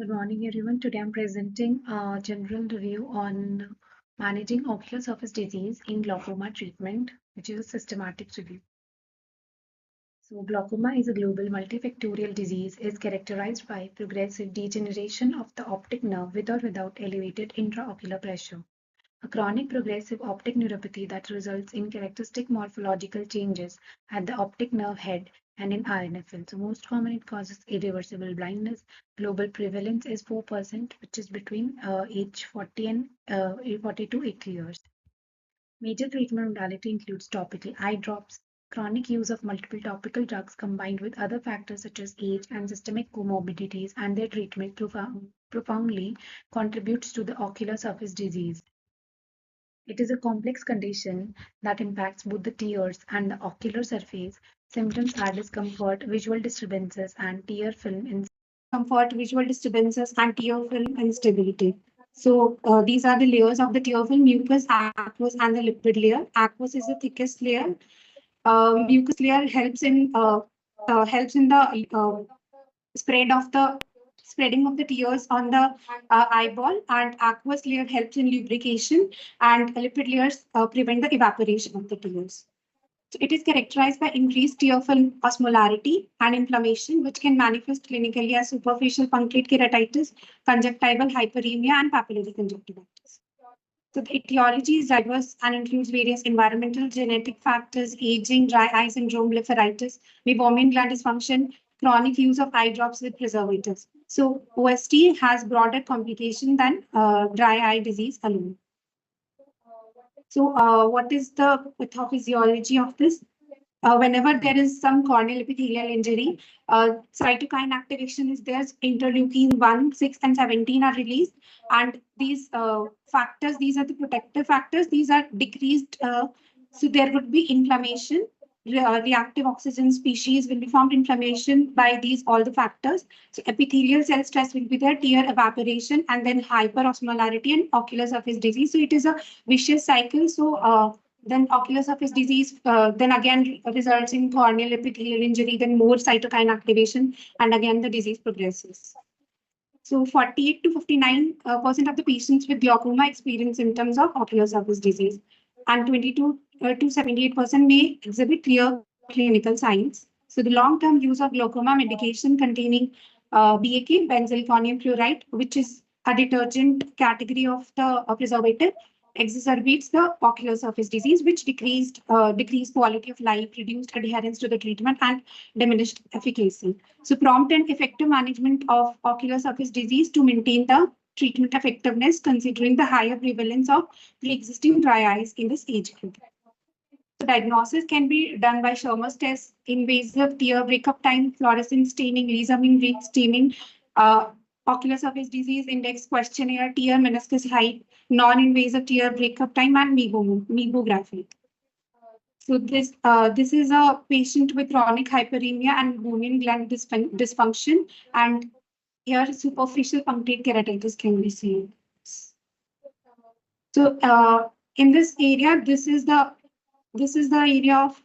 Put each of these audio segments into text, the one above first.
Good morning, everyone. Today I'm presenting a general review on managing ocular surface disease in glaucoma treatment, which is a systematic review. So, glaucoma is a global multifactorial disease is characterized by progressive degeneration of the optic nerve with or without elevated intraocular pressure. A chronic progressive optic neuropathy that results in characteristic morphological changes at the optic nerve head and in RNFL. So most common it causes irreversible blindness. Global prevalence is 4%, which is between age 40 and 40 to 80 years. Major treatment modality includes topical eye drops, chronic use of multiple topical drugs combined with other factors such as age and systemic comorbidities and their treatment profoundly contributes to the ocular surface disease. It is a complex condition that impacts both the tears and the ocular surface. Symptoms are discomfort, visual disturbances, and tear film instability. So these are the layers of the tear film: mucus, aqueous, and the lipid layer. Aqueous is the thickest layer. Mucus layer helps in the spread of the spreading of the tears on the eyeball, and aqueous layer helps in lubrication, and lipid layers prevent the evaporation of the tears. So it is characterized by increased tear film osmolarity and inflammation, which can manifest clinically as superficial punctate keratitis, conjunctival hyperemia, and papillary conjunctivitis. So the etiology is diverse and includes various environmental, genetic factors, aging, dry eye syndrome, blepharitis, meibomian gland dysfunction, chronic use of eye drops with preservatives. So OST has broader complication than dry eye disease alone. So what is the pathophysiology of this? Whenever there is some corneal epithelial injury, cytokine activation is there. Interleukin 1, 6, and 17 are released. And these factors, these are the protective factors, these are decreased. So there would be inflammation. Reactive oxygen species will be formed, inflammation by these all the factors. So epithelial cell stress will be there, tear evaporation, and then hyperosmolarity and ocular surface disease. So it is a vicious cycle. So then ocular surface disease, then again results in corneal epithelial injury, then more cytokine activation, and again the disease progresses. So 48 to 59% of the patients with glaucoma experience symptoms of ocular surface disease, and 22 to 78% may exhibit clear clinical signs. So the long-term use of glaucoma medication containing BAK, benzalkonium chloride, which is a detergent category of the preservative, exacerbates the ocular surface disease, which decreased quality of life, reduced adherence to the treatment, and diminished efficacy. So prompt and effective management of ocular surface disease to maintain the treatment effectiveness, considering the higher prevalence of pre-existing dry eyes in this age group. So diagnosis can be done by Schirmer's test, invasive tear breakup time, fluorescent staining, Lee's-Amin ring staining, ocular surface disease index questionnaire, tear meniscus height, non-invasive tear breakup time, and meibography. So this is a patient with chronic hyperemia and meibomian gland dysfunction, and here superficial punctate keratitis can be seen. So in this area, this is the area of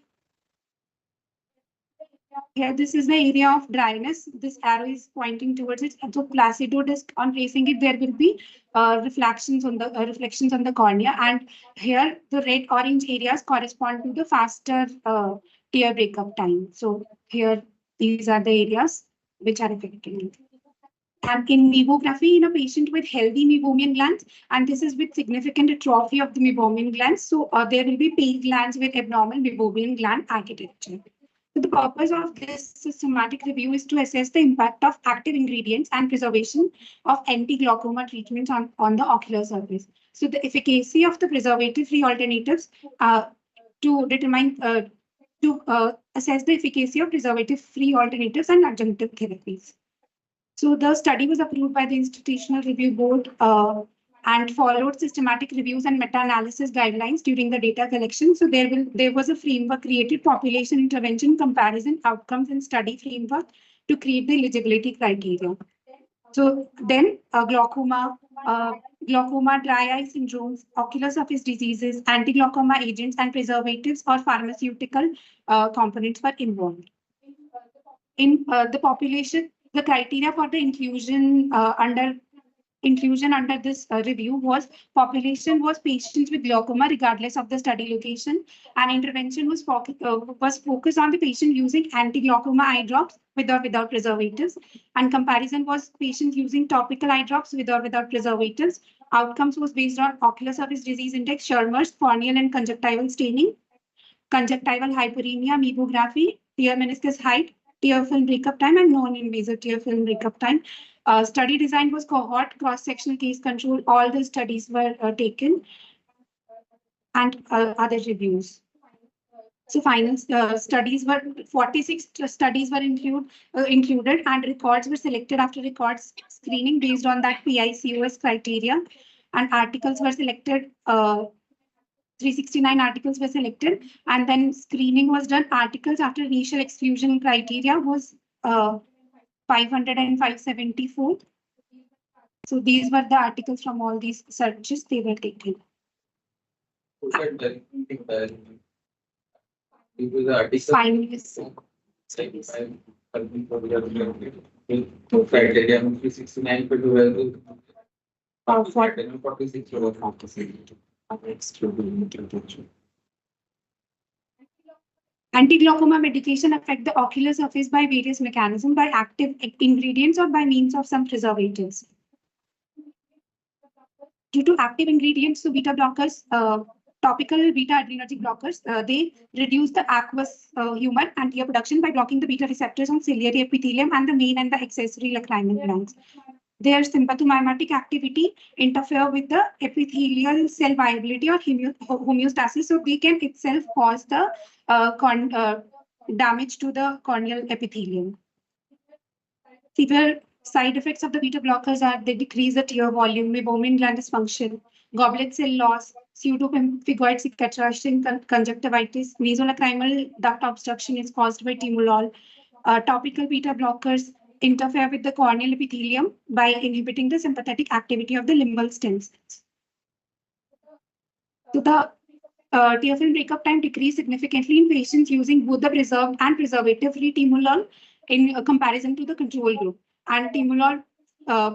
here. This is the area of dryness. This arrow is pointing towards it. So placido disc, on placing it, there will be reflections on the cornea, and here the red orange areas correspond to the faster tear breakup time. So here these are the areas which are affected. And in meibography, in a patient with healthy meibomian glands, and this is with significant atrophy of the meibomian glands, so there will be pale glands with abnormal meibomian gland architecture. So the purpose of this systematic review is to assess the impact of active ingredients and preservation of anti-glaucoma treatments on the ocular surface. So the efficacy of the preservative-free alternatives to determine to assess the efficacy of preservative-free alternatives and adjunctive therapies. So the study was approved by the Institutional Review Board and followed systematic reviews and meta-analysis guidelines during the data collection. So there was a framework created, population intervention comparison outcomes and study framework, to create the eligibility criteria. So then glaucoma, dry eye syndromes, ocular surface diseases, anti-glaucoma agents, and preservatives or pharmaceutical components were involved. In the population, The criteria for the inclusion under this review was population was patients with glaucoma regardless of the study location, and intervention was focused on the patient using anti-glaucoma eye drops with or without preservatives, and comparison was patients using topical eye drops with or without preservatives. Outcomes was based on ocular surface disease index, Schirmer's, corneal and conjunctival staining, conjunctival hyperemia, meibography, tear meniscus height, tear film breakup time, and non-invasive tear film breakup time. Study design was cohort, cross-sectional case control. All the studies were taken, and other reviews. So final studies were 46 studies were included, and records were selected after records screening based on that PICOS criteria, and articles were selected. 369 articles were selected, and then screening was done. Articles after initial exclusion criteria was 500 and 574. So these were the articles from all these searches they were taken. Criteria 369 Anti-glaucoma medication affect the ocular surface by various mechanisms, by active ingredients or by means of some preservatives. Due to active ingredients, so beta blockers, topical beta adrenergic blockers, they reduce the aqueous humor and tear production by blocking the beta receptors on ciliary epithelium and the main and the accessory lacrimal glands. Their sympathomimetic activity interfere with the epithelial cell viability or homeostasis, so they can itself cause the damage to the corneal epithelium. Severe side effects of the beta blockers are they decrease the tear volume, meibomian gland dysfunction, goblet cell loss, pseudopemphigoid cicatrization, conjunctivitis, nasolacrimal duct obstruction is caused by timolol. Topical beta blockers interfere with the corneal epithelium by inhibiting the sympathetic activity of the limbal stem cells. So the tear film breakup time decreased significantly in patients using both the preserved and preservative-free timolol in comparison to the control group. And timolol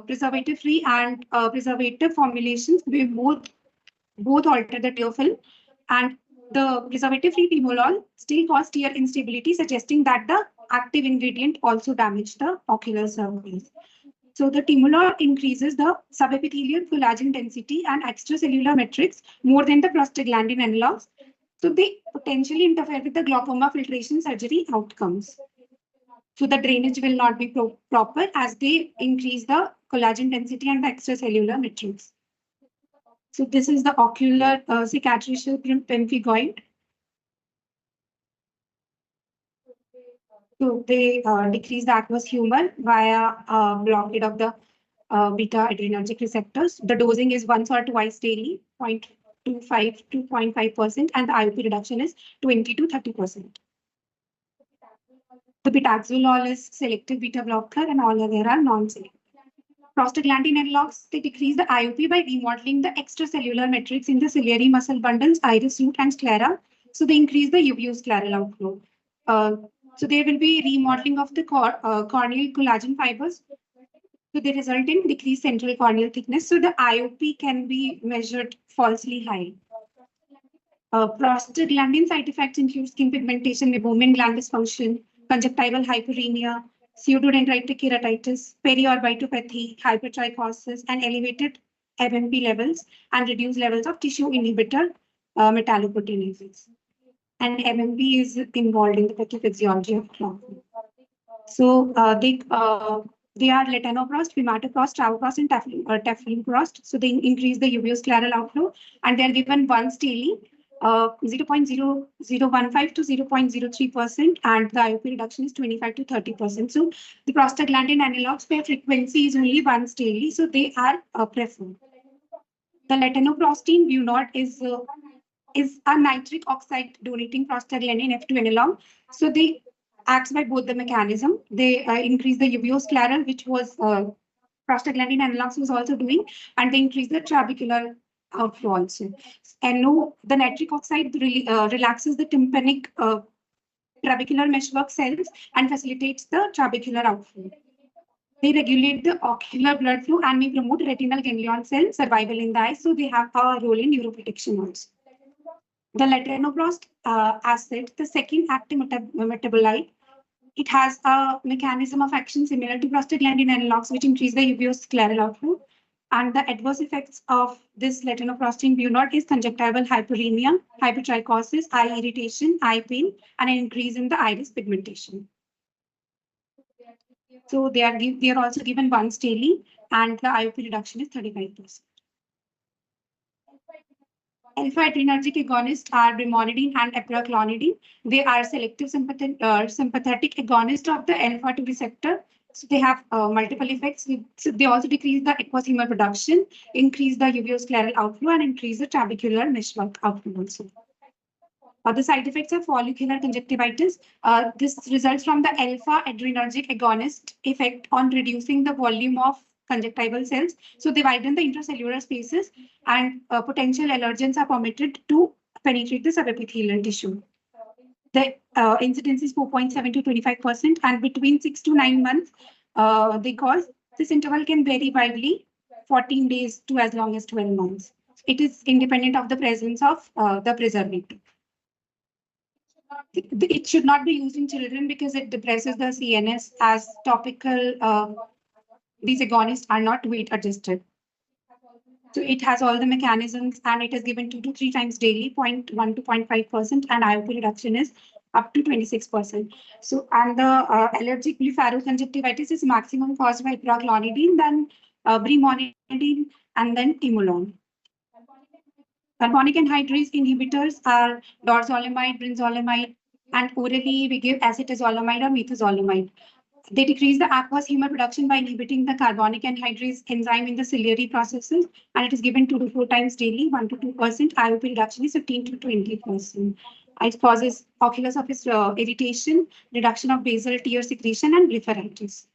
preservative-free and preservative formulations, we both alter the tear film, and the preservative-free timolol still cause tear instability, suggesting that the active ingredient also damaged the ocular surface. So the timolol increases the subepithelial collagen density and extracellular matrix more than the prostaglandin analogs. So they potentially interfere with the glaucoma filtration surgery outcomes. So the drainage will not be proper as they increase the collagen density and the extracellular matrix. So this is the ocular cicatricial pemphigoid. So they decrease the aqueous humor via blockade of the beta adrenergic receptors. The dosing is once or twice daily, 0.25 to 0.5%, and the IOP reduction is 20 to 30%. The betaxolol is selective beta blocker, and all other are non-selective. Prostaglandin analogs, they decrease the IOP by remodeling the extracellular matrix in the ciliary muscle bundles, iris root, and sclera. So they increase the uveoscleral outflow. So there will be remodeling of the corneal collagen fibers. So they result in decreased central corneal thickness. So the IOP can be measured falsely high. Prostaglandin side effects include skin pigmentation, meibomian gland dysfunction, conjunctival hyperemia, pseudodendritic keratitis, periorbitopathy, hypertrichosis, and elevated MMP levels and reduced levels of tissue inhibitor metalloproteinases. And MMP is involved in the pathophysiology of glaucoma. So they are latanoprost, vimatoprost, travoprost, and tafluprost. So they increase the uveoscleral outflow, and they are given once daily, 0.0015 to 0.03%, and the IOP reduction is 25 to 30%. So the prostaglandin analogs, their frequency is only once daily, so they are preferred. The latanoprostine Bunod is a nitric oxide donating prostaglandin F2 analog. So they acts by both the mechanism. They increase the uveoscleral, which was prostaglandin analogs was also doing, and they increase the trabecular outflow also. And no, the nitric oxide relaxes the tympanic trabecular meshwork cells and facilitates the trabecular outflow. They regulate the ocular blood flow and may promote retinal ganglion cell survival in the eye. So they have a role in neuroprotection also. The latanoprost acid, the second active metabolite, it has a mechanism of action similar to prostaglandin analogs, which increase the uveoscleral outflow. And the adverse effects of this latanoprost bunod is conjunctival hyperemia, hypertrichosis, eye irritation, eye pain, and an increase in the iris pigmentation. So they are also given once daily, and the IOP reduction is 35%. Alpha-adrenergic agonists are brimonidine and epiroclonidine. They are selective sympathetic agonists of the alpha-2 receptor. So they have multiple effects. So they also decrease the aqueous humor production, increase the uveoscleral outflow, and increase the trabecular meshwork outflow also. The side effects are follicular conjunctivitis. This results from the alpha-adrenergic agonist effect on reducing the volume of conjunctival cells. So they widen the intracellular spaces, and potential allergens are permitted to penetrate the subepithelial tissue. The incidence is 4.7 to 25%, and between 6 to 9 months, they cause this interval can vary widely, 14 days to as long as 12 months. It is independent of the presence of the preservative. It should not be used in children because it depresses the CNS as topical. These agonists are not weight adjusted. So it has all the mechanisms, and it is given 2 to 3 times daily, 0.1 to 0.5%, and IOP reduction is up to 26%. So, and the allergic blepharoconjunctivitis is maximum caused by proclonidine, then brimonidine, and then timolol. Carbonic anhydrase inhibitors are dorzolamide, brinzolamide, and orally we give acetazolamide or methazolamide. They decrease the aqueous humor production by inhibiting the carbonic anhydrase enzyme in the ciliary processes, and it is given 2 to 4 times daily, 1 to 2%. IOP reduction is 15 to 20%. It causes ocular surface irritation, reduction of basal tear secretion, and blepharitis.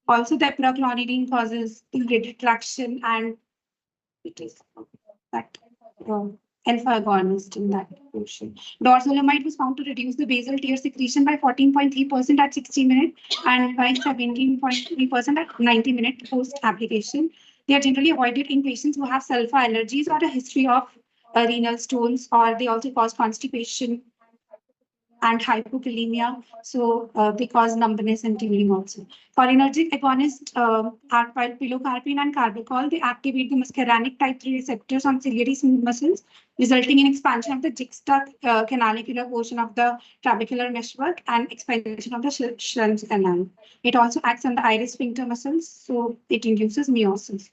Also, the epiroclonidine causes retraction, and it is that alpha agonist in that portion. Dorzolamide was found to reduce the basal tear secretion by 14.3% at 60 minutes and by 17.3% at 90 minutes post-application. They are generally avoided in patients who have sulfa allergies or a history of renal stones, or they also cause constipation and hypokalemia. So they cause numbness and tingling also. Cholinergic agonists are pilocarpine and carbachol. They activate the muscarinic type 3 receptors on ciliary smooth muscles, resulting in expansion of the juxta canalicular portion of the trabecular meshwork and expansion of the Schlemm's canal. It also acts on the iris sphincter muscles, so it induces meiosis.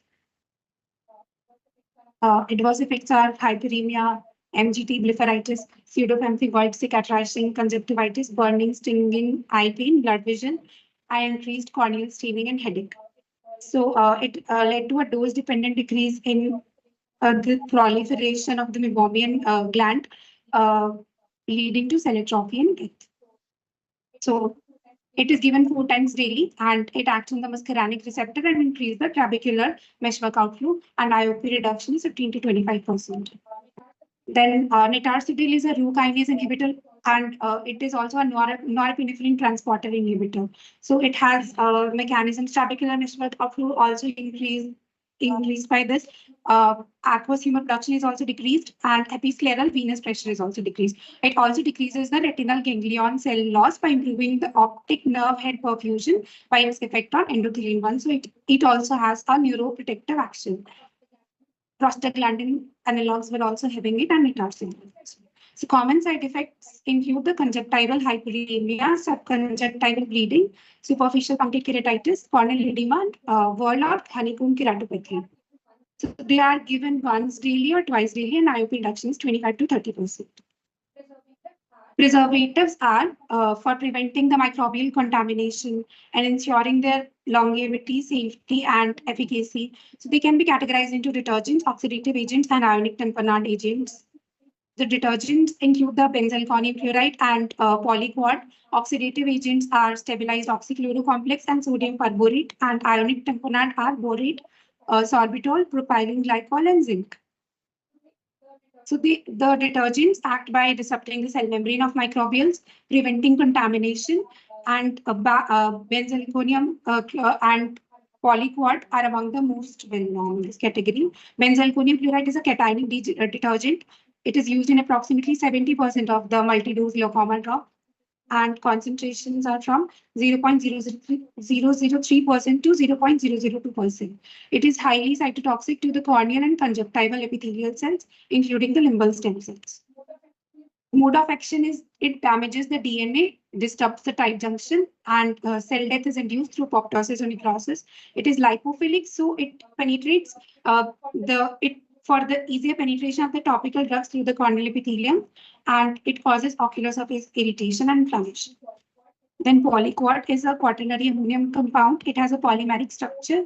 Adverse effects are hyperemia, MGT, blepharitis, pseudopemphigoid cicatrizing conjunctivitis, burning, stinging, eye pain, blood vision, and increased corneal staining and headache. So it led to a dose-dependent decrease in the proliferation of the meibomian gland, leading to cell atrophy and death. So it is given 4 times daily, and it acts on the muscarinic receptor and increase the trabecular meshwork outflow, and IOP reduction is 15 to 25%. Then netarsidil is a Rho kinase inhibitor, and it is also a norepinephrine transporter inhibitor. So it has mechanisms, trabecular meshwork outflow also increased by this. Aqueous humor production is also decreased, and episcleral venous pressure is also decreased. It also decreases the retinal ganglion cell loss by improving the optic nerve head perfusion by its effect on endothelin 1. So it also has a neuroprotective action. Prostaglandin analogs were also having it, and netarsidil. So common side effects include the conjunctival hyperemia, subconjunctival bleeding, superficial punctate keratitis, corneal edema, and whorl or honeycomb keratopathy. So they are given once daily or twice daily, and IOP reduction is 25 to 30%. Preservatives are for preventing the microbial contamination and ensuring their longevity, safety, and efficacy. So they can be categorized into detergents, oxidative agents, and ionic tamponade agents. The detergents include the benzyl conium chloride and polyquat. Oxidative agents are stabilized oxychlorocomplex and sodium perborate, and ionic tamponade are borate, sorbitol, propylene glycol, and zinc. So the detergents act by disrupting the cell membrane of microbials, preventing contamination. and benzalkonium and polyquat are among the most well-known in this category. Benzalkonium chloride is a cationic detergent. It is used in approximately 70% of the multi-dose glaucoma drop, and concentrations are from 0.003% to 0.002%. It is highly cytotoxic to the corneal and conjunctival epithelial cells, including the limbal stem cells. Mode of action is it damages the DNA, disrupts the tight junction, and cell death is induced through apoptosis or necrosis. It is lipophilic, so it penetrates for the easier penetration of the topical drugs through the corneal epithelium, and it causes ocular surface irritation and inflammation. Then polyquat is a quaternary ammonium compound. It has a polymeric structure,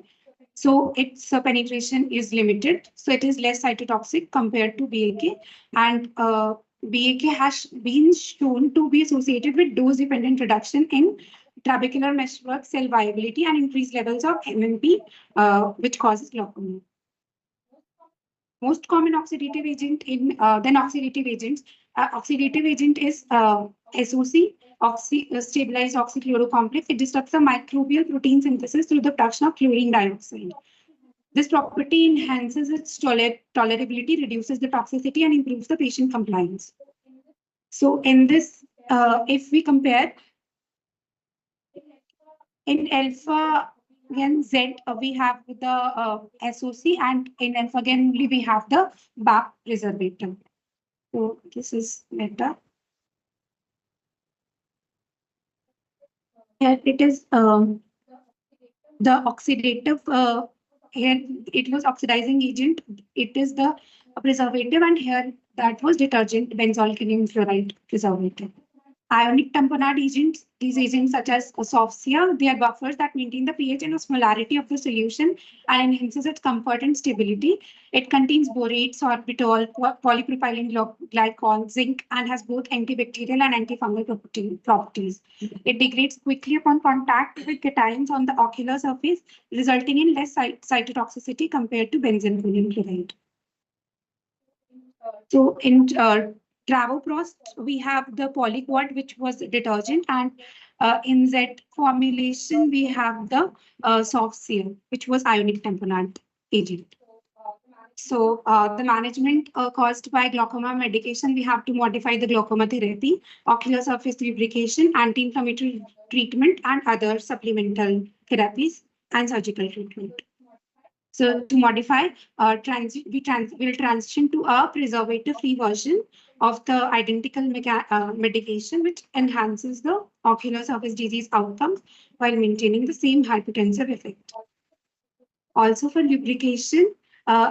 so its penetration is limited. So it is less cytotoxic compared to BAK, and BAK has been shown to be associated with dose-dependent reduction in trabecular meshwork cell viability and increased levels of MMP, which causes glaucoma. Most common oxidative agent in then oxidative agents. Oxidative agent is SOC, stabilized oxychlorocomplex. It disrupts the microbial protein synthesis through the production of chlorine dioxide. This property enhances its tolerability, reduces the toxicity, and improves the patient compliance. So in this, if we compare in alpha again Z, we have the SOC, and in alpha again only we have the BAP preservative. So this is better. Here it is the oxidative. Here it was oxidizing agent. It is the preservative, and here that was detergent benzalkonium fluoride preservative. Ionic tamponade agents, these agents such as Sophsia, they are buffers that maintain the pH and osmolarity of the solution and enhances its comfort and stability. It contains borate, sorbitol, polypropylene glycol, zinc, and has both antibacterial and antifungal properties. It degrades quickly upon contact with cations on the ocular surface, resulting in less cytotoxicity compared to benzalkonium chloride. So in Travoprost, we have the polyquat, which was detergent, and in Z formulation, we have the Softseal, which was ionic tamponade agent. So the management caused by glaucoma medication, we have to modify the glaucoma therapy, ocular surface lubrication, anti-inflammatory treatment, and other supplemental therapies and surgical treatment. So to modify, we'll transition to a preservative-free version of the identical medication, which enhances the ocular surface disease outcomes while maintaining the same hypertensive effect. Also for lubrication,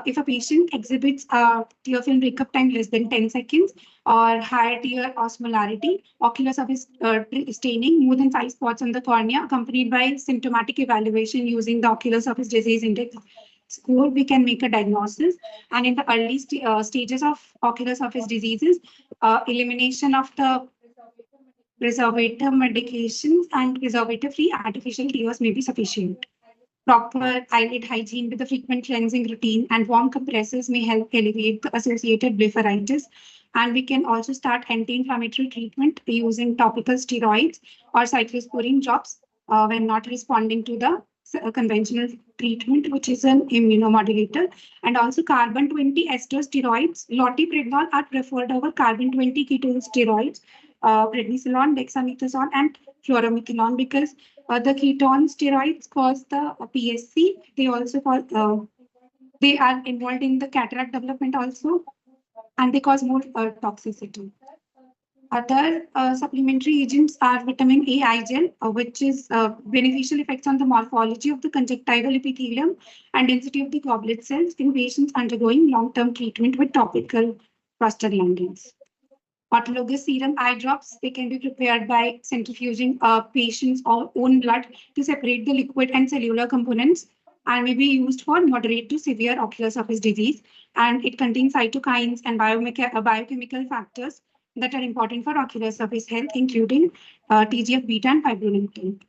if a patient exhibits a tear film breakup time less than 10 seconds or higher tear osmolarity, ocular surface staining more than 5 spots on the cornea, accompanied by symptomatic evaluation using the ocular surface disease index score, we can make a diagnosis. And in the early stages of ocular surface diseases, elimination of the preservative medications and preservative-free artificial tears may be sufficient. Proper eyelid hygiene with a frequent cleansing routine and warm compressors may help alleviate the associated blepharitis. And we can also start anti-inflammatory treatment using topical steroids or cyclosporine drops when not responding to the conventional treatment, which is an immunomodulator. And also carbon-20 ester steroids, loteprednol are preferred over carbon-20 ketone steroids, prednisolone, dexamethasone, and fluoromethanol, because the ketone steroids cause the PSC. They also cause, they are involved in the cataract development also, and they cause more toxicity. Other supplementary agents are vitamin A eye gel, which is beneficial effects on the morphology of the conjunctival epithelium and density of the goblet cells in patients undergoing long-term treatment with topical prostaglandins. Autologous serum eye drops, they can be prepared by centrifuging a patient's own blood to separate the liquid and cellular components and may be used for moderate to severe ocular surface disease. And it contains cytokines and biochemical factors that are important for ocular surface health, including TGF-beta and fibronectin.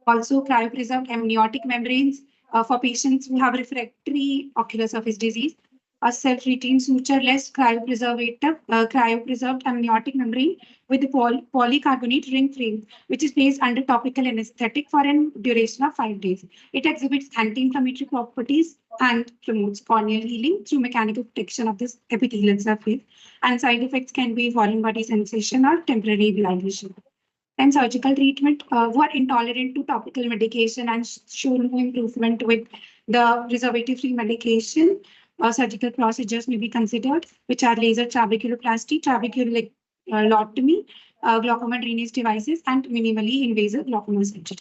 Also, cryopreserved amniotic membranes for patients who have refractory ocular surface disease. a self-retained suture-less cryopreserved amniotic membrane with a polycarbonate ring frame, which is placed under topical anesthetic for a duration of 5 days. It exhibits anti-inflammatory properties and promotes corneal healing through mechanical protection of this epithelial surface. And side effects can be foreign body sensation or temporary dilation. And surgical treatment who are intolerant to topical medication and show no improvement with the preservative-free medication, surgical procedures may be considered, which are laser trabeculoplasty, trabeculotomy, glaucoma drainage devices, and minimally invasive glaucoma surgery.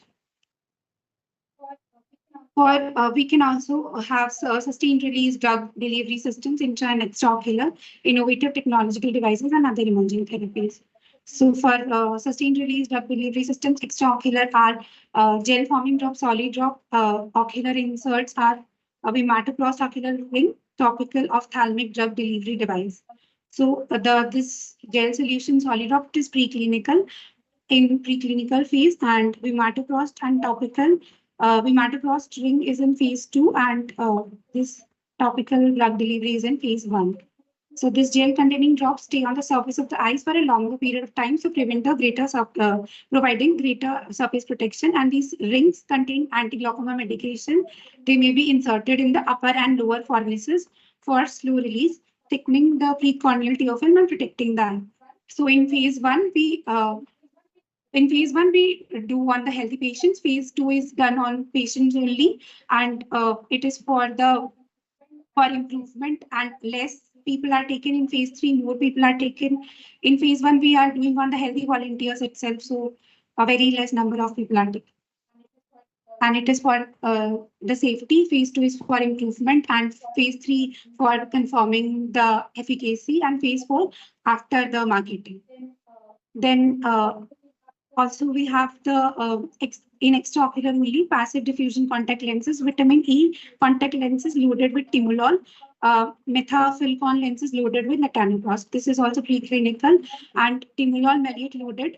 Or we can also have sustained release drug delivery systems, intra and extraocular, innovative technological devices, and other emerging therapies. So for sustained release drug delivery systems, extraocular are gel forming drop, solid drop, ocular inserts are a vimatoprost ocular ring, topical ophthalmic drug delivery device. So this gel solution solid drop is preclinical in preclinical phase, and vimatoprost and topical vimatoprost ring is in phase 2, and this topical drug delivery is in phase 1. So this gel containing drops stay on the surface of the eyes for a longer period of time, so providing greater surface protection. And these rings contain anti-glaucoma medication. They may be inserted in the upper and lower fornices for slow release, thickening the precorneal tear film and protecting the eye. So in phase 1, we do on the healthy patients. Phase 2 is done on patients only, and it is for improvement, and less people are taken in phase 3, more people are taken. In phase 1, we are doing on the healthy volunteers itself, so a very less number of people are taken. And it is for the safety. Phase 2 is for improvement, and phase 3 for confirming the efficacy, and phase 4 after the marketing. Then also, we have the in extraocular only passive diffusion contact lenses, vitamin E contact lenses loaded with timolol, methafilcon lenses loaded with latanoprost. This is also preclinical, and timolol maleate loaded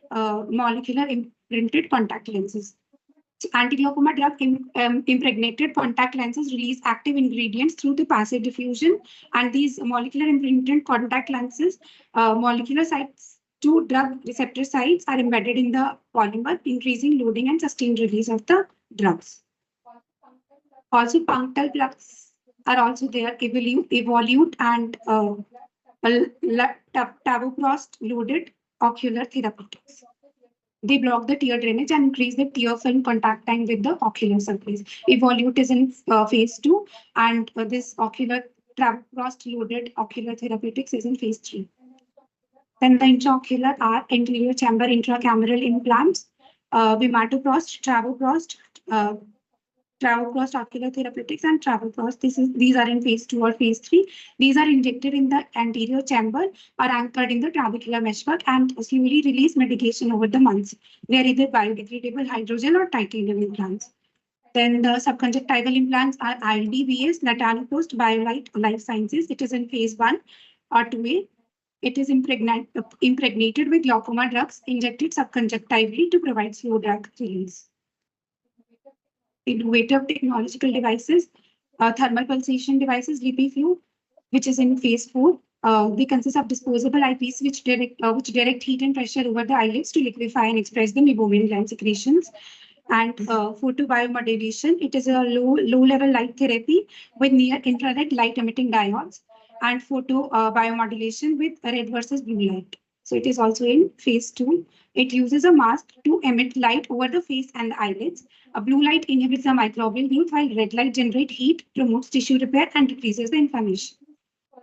molecular imprinted contact lenses. Anti-glaucoma drug impregnated contact lenses release active ingredients through the passive diffusion, and these molecular imprinted contact lenses, molecular sites to drug receptor sites are embedded in the polymer, increasing loading and sustained release of the drugs. Also, punctal plugs are also there, evolute and tavoprost loaded ocular therapeutics. They block the tear drainage and increase the tear film contact time with the ocular surface. Evolute is in phase 2, and this ocular tavoprost loaded ocular therapeutics is in phase 3. Then the intraocular are anterior chamber intracameral implants, vimatoprost, travoprost ocular therapeutics, and travoprost. These are in phase 2 or phase 3. These are injected in the anterior chamber, are anchored in the trabecular meshwork, and slowly release medication over the months. They are either biodegradable hydrogel or titanium implants. Then the subconjunctival implants are ILD-VS, latanoprost, BioLite Life Sciences. It is in phase 1 or 2A. It is impregnated with glaucoma drugs injected subconjunctively to provide slow drug release. Innovative technological devices, thermal pulsation devices, LipiFlu, which is in phase 4. They consist of disposable eyepiece which direct heat and pressure over the eyelids to liquefy and express the meibomian gland secretions. And photobiomodulation, it is a low-level light therapy with near-infrared light-emitting diodes, and photobiomodulation with red versus blue light. So it is also in phase 2. It uses a mask to emit light over the face and the eyelids. A blue light inhibits the microbial growth, while red light generates heat, promotes tissue repair, and decreases the inflammation.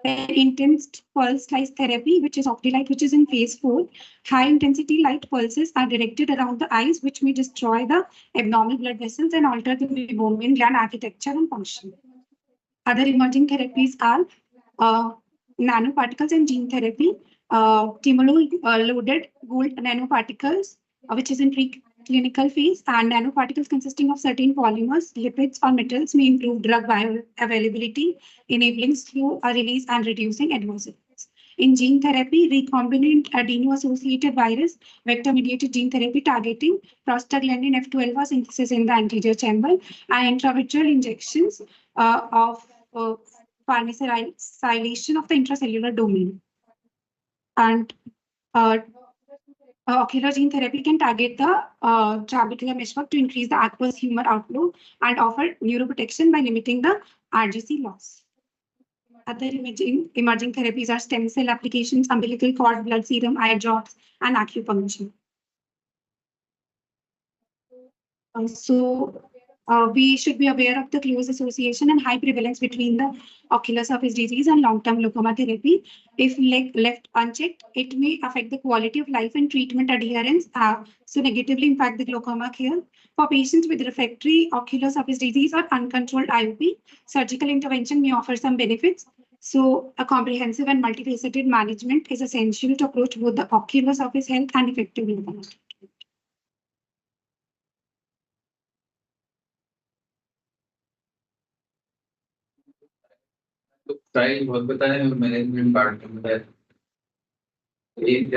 Then intense pulse light therapy, which is OptiLight, which is in phase 4. High intensity light pulses are directed around the eyes, which may destroy the abnormal blood vessels and alter the meibomian gland architecture and function. Other emerging therapies are nanoparticles and gene therapy. Timolol loaded gold nanoparticles, which is in preclinical phase, and nanoparticles consisting of certain polymers, lipids, or metals may improve drug bioavailability, enabling slow release and reducing adverse effects. In gene therapy, recombinant adeno-associated virus, vector-mediated gene therapy targeting prostaglandin F12 synthesis in the anterior chamber, and intravitreal injections of farnesylation of the intracellular domain. And uh, ocular gene therapy can target the trabecular meshwork to increase the aqueous humor outflow and offer neuroprotection by limiting the RGC loss. Other emerging therapies are stem cell applications, umbilical cord, blood serum, eye drops, and acupuncture. We should be aware of the close association and high prevalence between the ocular surface disease and long-term glaucoma therapy. If left unchecked, it may affect the quality of life and treatment adherence, so negatively impact the glaucoma care. For patients with refractory ocular surface disease or uncontrolled IOP, surgical intervention may offer some benefits. So a comprehensive and multifaceted management is essential to approach both the ocular surface health and effective glaucoma. तो trial बहुत बताया और management part में बताया एक